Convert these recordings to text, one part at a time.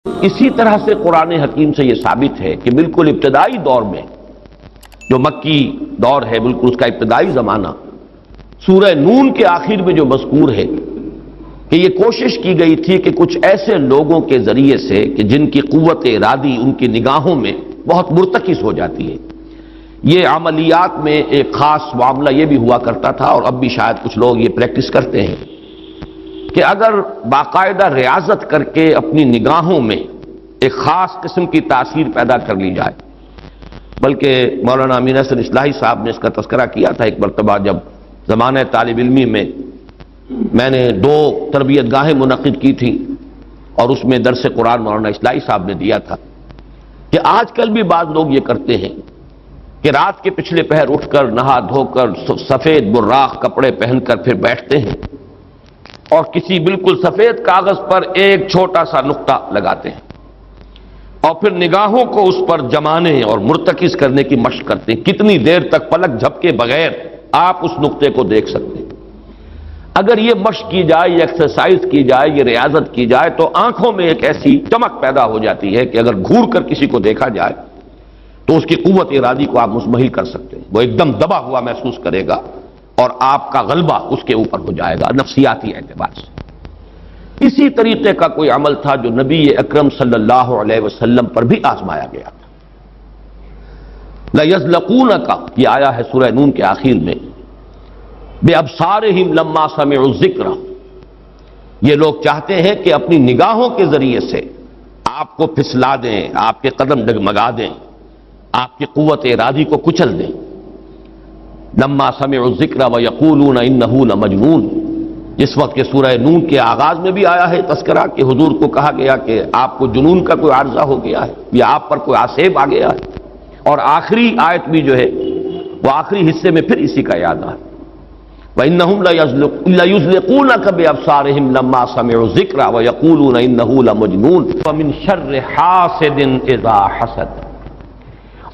اسی طرح سے قرآن حکیم سے یہ ثابت ہے کہ بالکل ابتدائی دور میں جو مکی دور ہے، بالکل اس کا ابتدائی زمانہ، سورہ نون کے آخر میں جو مذکور ہے کہ یہ کوشش کی گئی تھی کہ کچھ ایسے لوگوں کے ذریعے سے کہ جن کی قوت ارادی ان کی نگاہوں میں بہت مرتکز ہو جاتی ہے، یہ عملیات میں ایک خاص معاملہ یہ بھی ہوا کرتا تھا، اور اب بھی شاید کچھ لوگ یہ پریکٹس کرتے ہیں کہ اگر باقاعدہ ریاضت کر کے اپنی نگاہوں میں ایک خاص قسم کی تاثیر پیدا کر لی جائے، بلکہ مولانا امین احسن اصلاحی صاحب نے اس کا تذکرہ کیا تھا ایک مرتبہ جب زمانہ طالب علمی میں نے 2 تربیت گاہیں منعقد کی تھیں، اور اس میں درس قرآن مولانا اصلاحی صاحب نے دیا تھا کہ آج کل بھی بعض لوگ یہ کرتے ہیں کہ رات کے پچھلے پہر اٹھ کر نہا دھو کر سفید براق کپڑے پہن کر پھر بیٹھتے ہیں اور کسی بالکل سفید کاغذ پر ایک چھوٹا سا نقطہ لگاتے ہیں اور پھر نگاہوں کو اس پر جمانے اور مرتکز کرنے کی مشق کرتے ہیں۔ کتنی دیر تک پلک جھپکے بغیر آپ اس نقطے کو دیکھ سکتے ہیں۔ اگر یہ مشق کی جائے، یہ ایکسرسائز کی جائے، یہ ریاضت کی جائے تو آنکھوں میں ایک ایسی چمک پیدا ہو جاتی ہے کہ اگر گھور کر کسی کو دیکھا جائے تو اس کی قوت ارادی کو آپ مزمحل کر سکتے ہیں، وہ ایک دم دبا ہوا محسوس کرے گا اور آپ کا غلبہ اس کے اوپر ہو جائے گا نفسیاتی اعتبار سے۔ اسی طریقے کا کوئی عمل تھا جو نبی اکرم صلی اللہ علیہ وسلم پر بھی آزمایا گیا تھا۔ لَيَزْلَقُونَكَ یہ آیا ہے سورہ نون کے آخر میں، بِأَبْصَارِهِمْ لَمَّا سَمِعُوا الذِّكْرَ، یہ لوگ چاہتے ہیں کہ اپنی نگاہوں کے ذریعے سے آپ کو پھسلا دیں، آپ کے قدم ڈگمگا دیں، آپ کی قوت ارادی کو کچل دیں۔ لما سمعوا الذکر ویقولون انہ لمجنون، جس وقت کہ سورہ نون کے آغاز میں بھی آیا ہے تذکرہ کہ حضور کو کہا گیا کہ آپ کو جنون کا کوئی عارضہ ہو گیا ہے یا آپ پر کوئی آسیب آ گیا ہے، اور آخری آیت بھی جو ہے وہ آخری حصے میں پھر اسی کا یاد ہے، وَإِنَّهُمْ لَيُزْلِقُونَكَ بِأَبْصَارِهِمْ لَمَّا سَمِعُوا الذِّكْرَ وَيَقُولُونَ إِنَّهُ لَمَجْنُونٌ وَمِن شَرِّ حَاسِدٍ إِذَا حَسَدَ،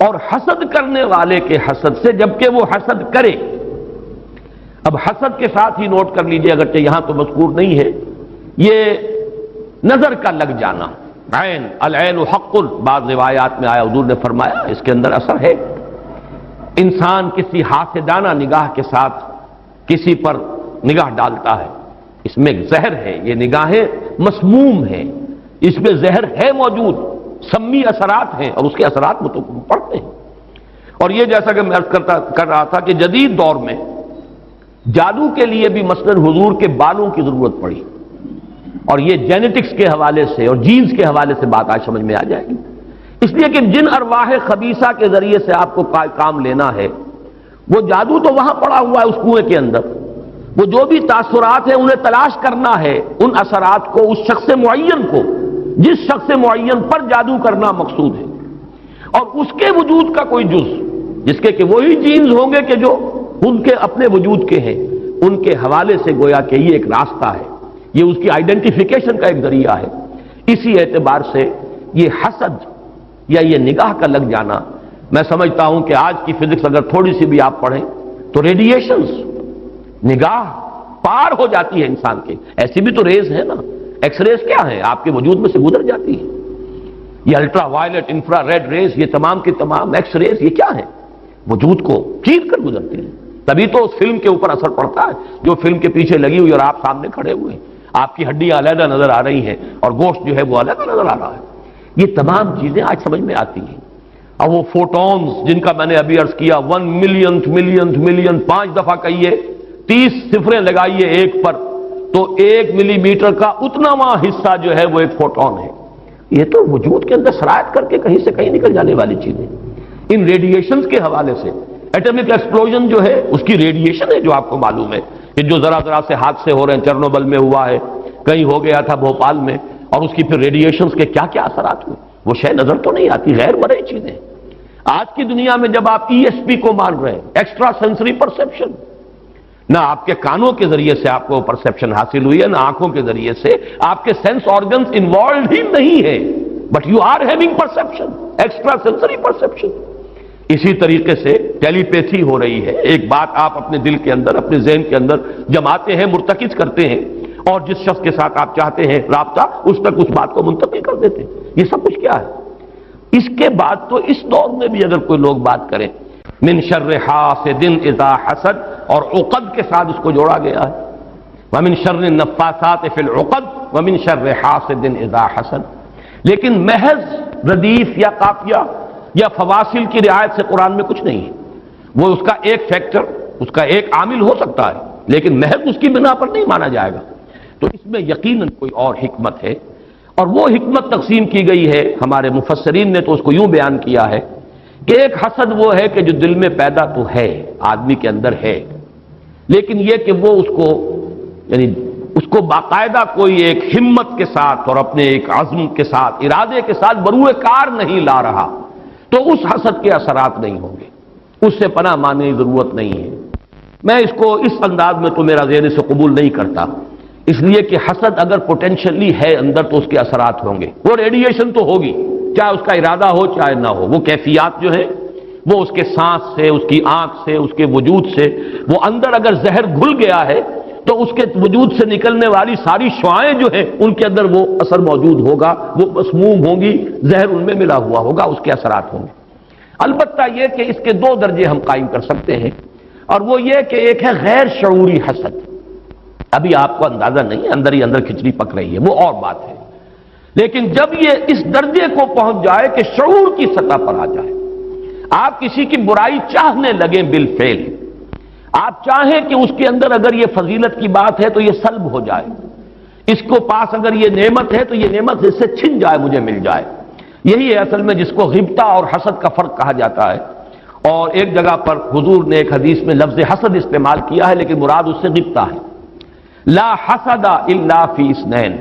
اور حسد کرنے والے کے حسد سے جبکہ وہ حسد کرے۔ اب حسد کے ساتھ ہی نوٹ کر لیجئے، اگرچہ یہاں تو مذکور نہیں ہے، یہ نظر کا لگ جانا، عین العین حق، بعض روایات میں آیا حضور نے فرمایا اس کے اندر اثر ہے۔ انسان کسی حاسدانہ نگاہ کے ساتھ کسی پر نگاہ ڈالتا ہے، اس میں زہر ہے، یہ نگاہیں مسموم ہیں، اس میں زہر ہے موجود، سمی اثرات ہیں، اور اس کے اثرات وہ تو پڑتے ہیں۔ اور یہ جیسا کہ میں عرض کر رہا تھا کہ جدید دور میں جادو کے لیے بھی مثلاً حضور کے بالوں کی ضرورت پڑی، اور یہ جینیٹکس کے حوالے سے اور جینز کے حوالے سے بات آج سمجھ میں آ جائے گی، اس لیے کہ جن ارواح خبیثہ کے ذریعے سے آپ کو کام لینا ہے، وہ جادو تو وہاں پڑا ہوا ہے اس کنویں کے اندر، وہ جو بھی تاثرات ہیں انہیں تلاش کرنا ہے، ان اثرات کو اس شخص معین کو، جس شخص معین پر جادو کرنا مقصود ہے، اور اس کے وجود کا کوئی جز جس کے کہ وہی جینز ہوں گے کہ جو ان کے اپنے وجود کے ہیں، ان کے حوالے سے گویا کہ یہ ایک راستہ ہے، یہ اس کی آئیڈینٹیفیکیشن کا ایک ذریعہ ہے۔ اسی اعتبار سے یہ حسد یا یہ نگاہ کا لگ جانا، میں سمجھتا ہوں کہ آج کی فزکس اگر تھوڑی سی بھی آپ پڑھیں تو ریڈیشنز نگاہ پار ہو جاتی ہے انسان کے، ایسی بھی تو ریز ہے نا، ایکس ریز کیا ہے، آپ کے وجود میں سے گزر جاتی ہے، یہ ultraviolet infrared rays, یہ تمام کے تمام ایکس ریز، یہ کیا ہے، وجود کو چیر کر گزرتی ہیں، تبھی تو اس فلم کے اوپر اثر پڑتا ہے جو فلم کے پیچھے لگی ہوئی اور آپ سامنے کھڑے ہوئے ہیں، آپ کی ہڈیاں علیحدہ نظر آ رہی ہیں اور گوشت جو ہے وہ علیحدہ نظر آ رہا ہے، یہ تمام چیزیں آج سمجھ میں آتی ہیں۔ اور وہ فوٹونز جن کا میں نے ابھی عرض کیا 1 ملین 5 دفعہ کہیے، 30 صفریں لگائیے ایک پر تو 1 ملی میٹر کا اتناواں حصہ جو ہے وہ ایک فوٹون ہے، یہ تو وجود کے اندر سرایت کر کے کہیں سے کہیں نکل جانے والی چیزیں۔ ان ریڈیشنز کے حوالے سے ایٹمک ایکسپلوژن جو ہے اس کی ریڈیشن ہے، جو آپ کو معلوم ہے کہ جو ذرا سے حادثے ہو رہے ہیں، چرنوبل میں ہوا ہے، کہیں ہو گیا تھا بھوپال میں، اور اس کی پھر ریڈیشنز کے کیا کیا اثرات ہوئے، وہ شے نظر تو نہیں آتی، غیر مرئی چیزیں۔ آج کی دنیا میں جب آپ ESP کو مان رہے ہیں، ایکسٹرا سینسری پرسیپشن، نہ آپ کے کانوں کے ذریعے سے آپ کو پرسیپشن حاصل ہوئی ہے، نہ آنکھوں کے ذریعے سے، آپ کے سینس آرگنز انوالوڈ ہی نہیں ہے، but you are having perception, extrasensory perception. اسی طریقے سے ٹیلی پیتھی ہو رہی ہے، ایک بات آپ اپنے دل کے اندر، اپنے ذہن کے اندر جماتے ہیں، مرتکز کرتے ہیں، اور جس شخص کے ساتھ آپ چاہتے ہیں رابطہ اس تک اس بات کو منتقل کر دیتے ہیں۔ یہ سب کچھ کیا ہے؟ اس کے بعد تو اس دور میں بھی اگر کوئی لوگ بات کریں من شر حاسد اذا حسد، اور عقد کے ساتھ اس کو جوڑا گیا ہے، ومن شر النفاثات فی العقد ومن شر حاسد اذا حسد، لیکن محض ردیف یا قافیہ یا فواصل کی رعایت سے قرآن میں کچھ نہیں ہے۔ وہ اس کا ایک فیکٹر، اس کا ایک عامل ہو سکتا ہے، لیکن محض اس کی بنا پر نہیں مانا جائے گا۔ تو اس میں یقیناً کوئی اور حکمت ہے، اور وہ حکمت تقسیم کی گئی ہے۔ ہمارے مفسرین نے تو اس کو یوں بیان کیا ہے کہ ایک حسد وہ ہے کہ جو دل میں پیدا تو ہے، آدمی کے اندر ہے، لیکن یہ کہ وہ اس کو یعنی اس کو باقاعدہ کوئی ایک ہمت کے ساتھ اور اپنے ایک عزم کے ساتھ، ارادے کے ساتھ بروئے کار نہیں لا رہا، تو اس حسد کے اثرات نہیں ہوں گے، اس سے پناہ مانگنے کی ضرورت نہیں ہے۔ میں اس کو اس انداز میں تو میرا ذہن سے قبول نہیں کرتا، اس لیے کہ حسد اگر پوٹینشلی ہے اندر تو اس کے اثرات ہوں گے، وہ ریڈیشن تو ہوگی، چاہے اس کا ارادہ ہو چاہے نہ ہو، وہ کیفیات جو ہے وہ اس کے سانس سے، اس کی آنکھ سے، اس کے وجود سے، وہ اندر اگر زہر گھل گیا ہے تو اس کے وجود سے نکلنے والی ساری شعاعیں جو ہیں ان کے اندر وہ اثر موجود ہوگا، وہ مسموم ہوں گی، زہر ان میں ملا ہوا ہوگا، اس کے اثرات ہوں گے۔ البتہ یہ کہ اس کے دو درجے ہم قائم کر سکتے ہیں، اور وہ یہ کہ ایک ہے غیر شعوری حسد، ابھی آپ کو اندازہ نہیں ہے، اندر ہی اندر کھچڑی پک رہی ہے، وہ اور بات ہے، لیکن جب یہ اس درجے کو پہنچ جائے کہ شعور کی سطح پر آ جائے، آپ کسی کی برائی چاہنے لگیں بالفعل، آپ چاہیں کہ اس کے اندر اگر یہ فضیلت کی بات ہے تو یہ سلب ہو جائے، اس کو پاس اگر یہ نعمت ہے تو یہ نعمت اس سے چھن جائے، مجھے مل جائے، یہی ہے اصل میں جس کو غبطہ اور حسد کا فرق کہا جاتا ہے۔ اور ایک جگہ پر حضور نے ایک حدیث میں لفظ حسد استعمال کیا ہے، لیکن مراد اس سے غبطہ ہے۔ لا حسد الا فی اثنین،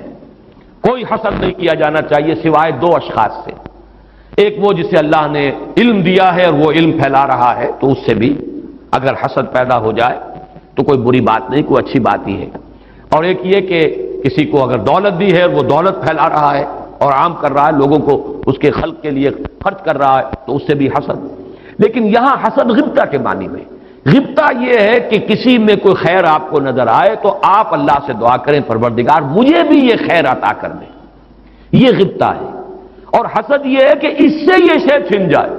کوئی حسد نہیں کیا جانا چاہیے سوائے دو اشخاص سے، ایک وہ جسے اللہ نے علم دیا ہے اور وہ علم پھیلا رہا ہے تو اس سے بھی اگر حسد پیدا ہو جائے تو کوئی بری بات نہیں، کوئی اچھی بات ہی ہے، اور ایک یہ کہ کسی کو اگر دولت دی ہے اور وہ دولت پھیلا رہا ہے اور عام کر رہا ہے، لوگوں کو اس کے خلق کے لیے خرچ کر رہا ہے تو اس سے بھی حسد۔ لیکن یہاں حسد غبطہ کے معنی میں، غبطہ یہ ہے کہ کسی میں کوئی خیر آپ کو نظر آئے تو آپ اللہ سے دعا کریں پروردگار مجھے بھی یہ خیر عطا کر دے، یہ غبطہ ہے۔ اور حسد یہ ہے کہ اس سے یہ شے چھن جائے،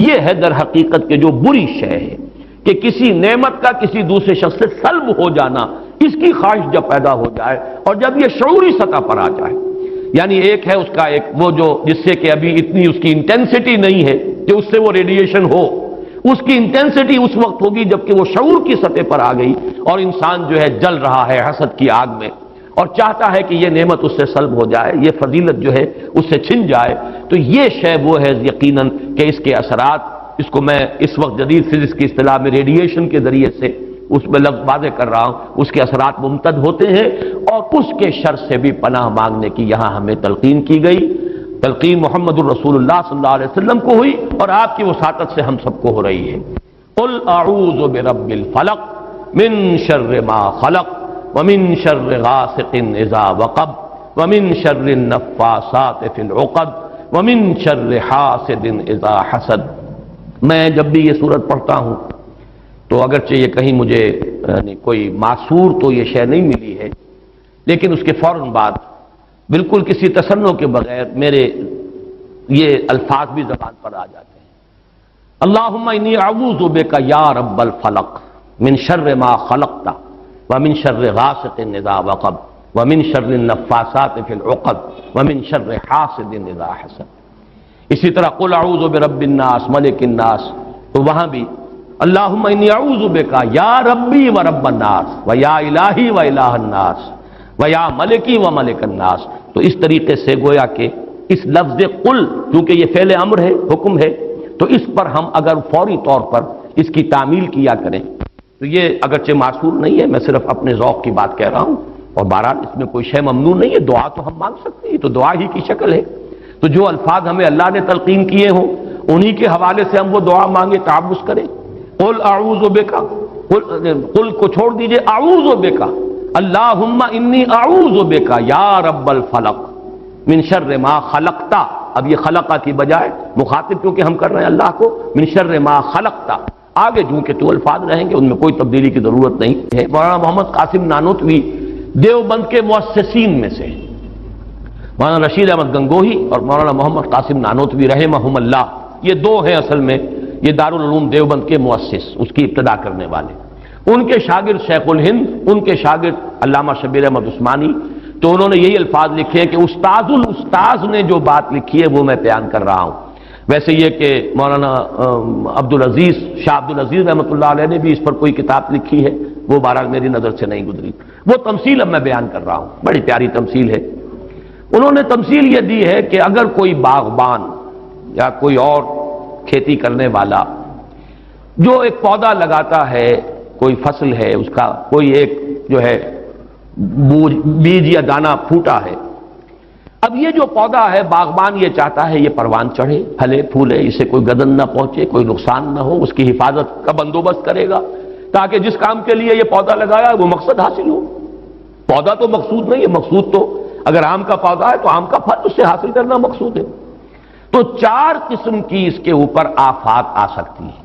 یہ ہے در حقیقت کہ جو بری شے ہے کہ کسی نعمت کا کسی دوسرے شخص سے سلب ہو جانا، اس کی خواہش جب پیدا ہو جائے اور جب یہ شعوری سطح پر آ جائے، یعنی ایک ہے اس کا ایک وہ جو جس سے کہ ابھی اتنی اس کی انٹینسٹی نہیں ہے کہ اس سے وہ ریڈیشن ہو، اس کی انٹینسٹی اس وقت ہوگی جبکہ وہ شعور کی سطح پر آ گئی اور انسان جو ہے جل رہا ہے حسد کی آگ میں اور چاہتا ہے کہ یہ نعمت اس سے سلب ہو جائے، یہ فضیلت جو ہے اس سے چھن جائے، تو یہ شے وہ ہے یقیناً کہ اس کے اثرات، اس کو میں اس وقت جدید فزکس کی اصطلاح میں ریڈیشن کے ذریعے سے اس میں لفظ واضح کر رہا ہوں، اس کے اثرات ممتد ہوتے ہیں، اور اس کے شر سے بھی پناہ مانگنے کی یہاں ہمیں تلقین کی گئی۔ تلقین محمد الرسول اللہ صلی اللہ علیہ وسلم کو ہوئی اور آپ کی وساطت سے ہم سب کو ہو رہی ہے۔ قل اعوذ برب الفلق من شر ما خلق ومن شر غاسق اذا وقب ومن شر النفاثات فی العقد ومن شر حاسد اذا حسد۔ میں جب بھی یہ سورت پڑھتا ہوں تو اگرچہ یہ کہیں مجھے کوئی معصور تو یہ شے نہیں ملی ہے، لیکن اس کے فوراً بعد بالکل کسی تصنع کے بغیر میرے یہ الفاظ بھی زبان پر آ جاتے ہیں۔ اللہم انی اعوذ بک یا رب الفلق من شر ما خلقت ومن شر غاسق اذا وقب ومن شر النفاثات فی العقد ومن شر حاسد اذا حسد۔ اسی طرح قل اعوذ برب الناس ملک الناس، تو وہاں بھی اللہم انی اعوذ بک یا ربی و رب الناس و یا الہی و الہ الناس و یا ملکی و ملک الناس۔ تو اس طریقے سے گویا کہ اس لفظ قل کیونکہ یہ فعل امر ہے، حکم ہے، تو اس پر ہم اگر فوری طور پر اس کی تعمیل کیا کریں تو یہ اگرچہ معصور نہیں ہے، میں صرف اپنے ذوق کی بات کہہ رہا ہوں، اور بہرحال اس میں کوئی شے ممنوع نہیں ہے، دعا تو ہم مانگ سکتے ہیں، تو دعا ہی کی شکل ہے، تو جو الفاظ ہمیں اللہ نے تلقین کیے ہوں انہی کے حوالے سے ہم وہ دعا مانگے، تعوذ کریں۔ قل اعوذ بک، قل کو چھوڑ دیجئے، اعوذ بک، اللہم انی اعوذ بک یا رب الفلق من شر ما خلقت، اب یہ خلقہ کی بجائے مخاطب کیونکہ ہم کر رہے ہیں اللہ کو، من شر ما خلقت، آگے جو کہ تو الفاظ رہیں گے ان میں کوئی تبدیلی کی ضرورت نہیں ہے۔ مولانا محمد قاسم نانوتوی دیوبند کے مؤسسین میں سے مولانا رشید احمد گنگوہی اور مولانا محمد قاسم نانوتوی رحمہم اللہ، یہ دو ہیں اصل میں یہ دارالعلوم دیوبند کے مؤسس، اس کی ابتدا کرنے والے۔ ان کے شاگرد شیخ الہند، ان کے شاگرد علامہ شبیر احمد عثمانی، تو انہوں نے یہی الفاظ لکھے ہیں کہ استاذ الاستاذ نے جو بات لکھی ہے وہ میں بیان کر رہا ہوں۔ ویسے یہ کہ مولانا عبدالعزیز شاہ عبدالعزیز رحمۃ اللہ علیہ نے بھی اس پر کوئی کتاب لکھی ہے، وہ بہرحال میری نظر سے نہیں گزری، وہ تمثیل اب میں بیان کر رہا ہوں، بڑی پیاری تمثیل ہے۔ انہوں نے تمثیل یہ دی ہے کہ اگر کوئی باغبان یا کوئی اور کھیتی کرنے والا جو ایک پودا لگاتا ہے، کوئی فصل ہے اس کا، کوئی ایک جو ہے بیج یا دانہ پھوٹا ہے، اب یہ جو پودا ہے باغبان یہ چاہتا ہے یہ پروان چڑھے، پھلے پھولے، اسے کوئی گدن نہ پہنچے، کوئی نقصان نہ ہو، اس کی حفاظت کا بندوبست کرے گا تاکہ جس کام کے لیے یہ پودا لگایا وہ مقصد حاصل ہو۔ پودا تو مقصود نہیں ہے، مقصود تو اگر آم کا پودا ہے تو آم کا پھل اس سے حاصل کرنا مقصود ہے۔ تو چار قسم کی اس کے اوپر آفات آ سکتی ہیں۔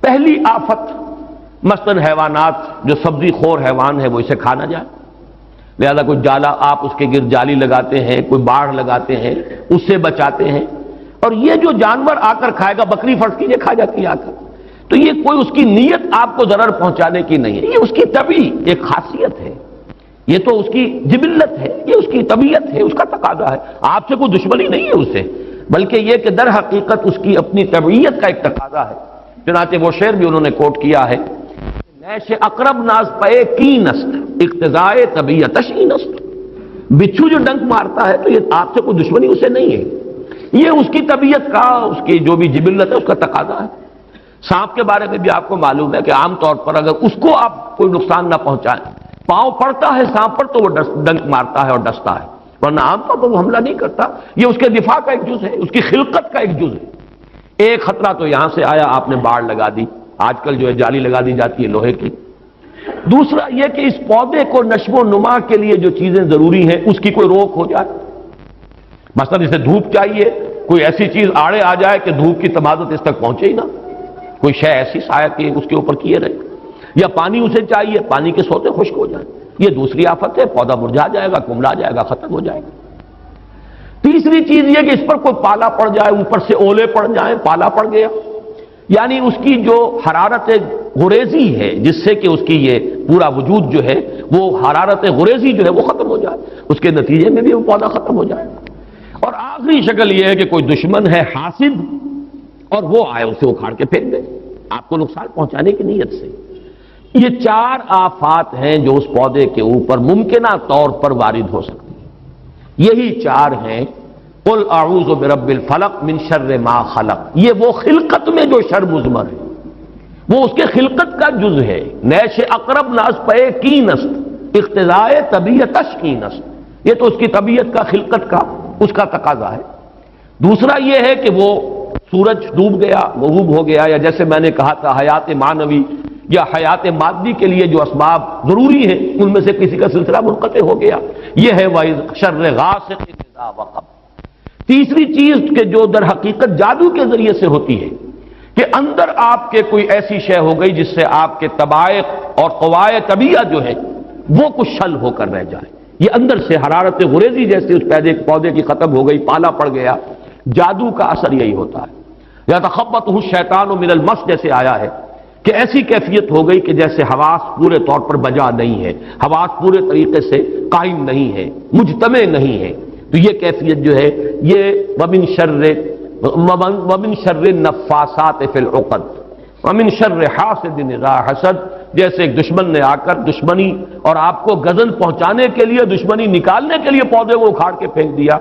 پہلی آفت مثلاً حیوانات، جو سبزی خور حیوان ہے وہ اسے کھا نہ جائے، لہذا کوئی جالا آپ اس کے گرد جالی لگاتے ہیں، کوئی باڑ لگاتے ہیں، اس سے بچاتے ہیں، اور یہ جو جانور آ کر کھائے گا، بکری فرض کیجیے کھا جاتی ہے آ کر، تو یہ کوئی اس کی نیت آپ کو ضرر پہنچانے کی نہیں ہے، یہ اس کی طبعی ایک خاصیت ہے، یہ تو اس کی جبلت ہے، یہ اس کی طبیعت ہے، اس کا تقاضا ہے، آپ سے کوئی دشمنی نہیں ہے اس سے، بلکہ یہ کہ در حقیقت اس کی اپنی طبیعت کا ایک تقاضا ہے۔ چنانچہ وہ شعر بھی انہوں نے کوٹ کیا ہے، نیش اقرب ناز پے کی نست اقتضائے طبیعتش این است، بچھو جو ڈنک مارتا ہے تو یہ آپ سے کوئی دشمنی اسے نہیں ہے، یہ اس کی طبیعت کا، اس کی جو بھی جبلت ہے اس کا تقاضا ہے۔ سانپ کے بارے میں بھی آپ کو معلوم ہے کہ عام طور پر اگر اس کو آپ کوئی نقصان نہ پہنچائیں، پاؤں پڑتا ہے سانپ پر تو وہ ڈنک مارتا ہے اور ڈستا ہے، ورنہ عام طور پر وہ حملہ نہیں کرتا، یہ اس کے دفاع کا ایک جز ہے، اس کی خلقت کا ایک جز ہے۔ ایک خطرہ تو یہاں سے آیا، آپ نے باڑ لگا دی، آج کل جو ہے جالی لگا دی جاتی ہے لوہے کی۔ دوسرا یہ کہ اس پودے کو نشو و نما کے لیے جو چیزیں ضروری ہیں اس کی کوئی روک ہو جائے، مثلا اسے دھوپ چاہیے، کوئی ایسی چیز آڑے آ جائے کہ دھوپ کی تمازت اس تک پہنچے ہی نہ، کوئی شے ایسی سایہ کی اس کے اوپر کیے رہے، یا پانی اسے چاہیے، پانی کے سوتے خشک ہو جائیں، یہ دوسری آفت ہے، پودا مرجھا جائے گا، کملا جائے گا، ختم ہو جائے گا۔ تیسری چیز یہ کہ اس پر کوئی پالا پڑ جائے، اوپر سے اولے پڑ جائیں، پالا پڑ گیا، یعنی اس کی جو حرارت غریزی ہے جس سے کہ اس کی یہ پورا وجود جو ہے وہ حرارت غریزی جو ہے وہ ختم ہو جائے، اس کے نتیجے میں بھی وہ پودا ختم ہو جائے گا۔ اور آخری شکل یہ ہے کہ کوئی دشمن ہے حاسد اور وہ آئے اسے اکھاڑ کے پھینک دے آپ کو نقصان پہنچانے کی نیت سے۔ یہ چار آفات ہیں جو اس پودے کے اوپر ممکنہ طور پر وارد ہو سکتی ہیں، یہی چار ہیں۔ قل اعوذ برب الفلق من شر ما خلق، یہ وہ خلقت میں جو شر مضمر ہے، وہ اس کے خلقت کا جز ہے۔ نیش اقرب ناز پے کی نست اقتضائے طبیعتش کی نست، یہ تو اس کی طبیعت کا، خلقت کا، اس کا تقاضا ہے۔ دوسرا یہ ہے کہ وہ سورج ڈوب گیا، غروب ہو گیا، یا جیسے میں نے کہا تھا حیات معنوی یا حیات مادی کے لیے جو اسباب ضروری ہیں ان میں سے کسی کا سلسلہ منقطع ہو گیا، یہ ہے وَإِذْ شَرِّ غَاسِقٍ إِذَا وَقَبَ۔ تیسری چیز کہ جو در حقیقت جادو کے ذریعے سے ہوتی ہے کہ اندر آپ کے کوئی ایسی شے ہو گئی جس سے آپ کے طبائع اور قوائے طبیعت جو ہے وہ کچھ شل ہو کر رہ جائے، یہ اندر سے حرارت غریزی جیسے اس پودے کی ختم ہو گئی، پالا پڑ گیا، جادو کا اثر یہی ہوتا ہے۔ یا تخبطہ الشیطان من المس جیسے آیا ہے کہ ایسی کیفیت ہو گئی کہ جیسے حواس پورے طور پر بجا نہیں ہے، حواس پورے طریقے سے قائم نہیں ہے، مجتمع نہیں ہے، تو یہ کیفیت جو ہے یہ ومن شر النفاثات فی العقد ومن شر حاسد اذا حسد، جیسے ایک دشمن نے آ کر دشمنی اور آپ کو گزن پہنچانے کے لیے، دشمنی نکالنے کے لیے پودے کو اکھاڑ کے پھینک دیا۔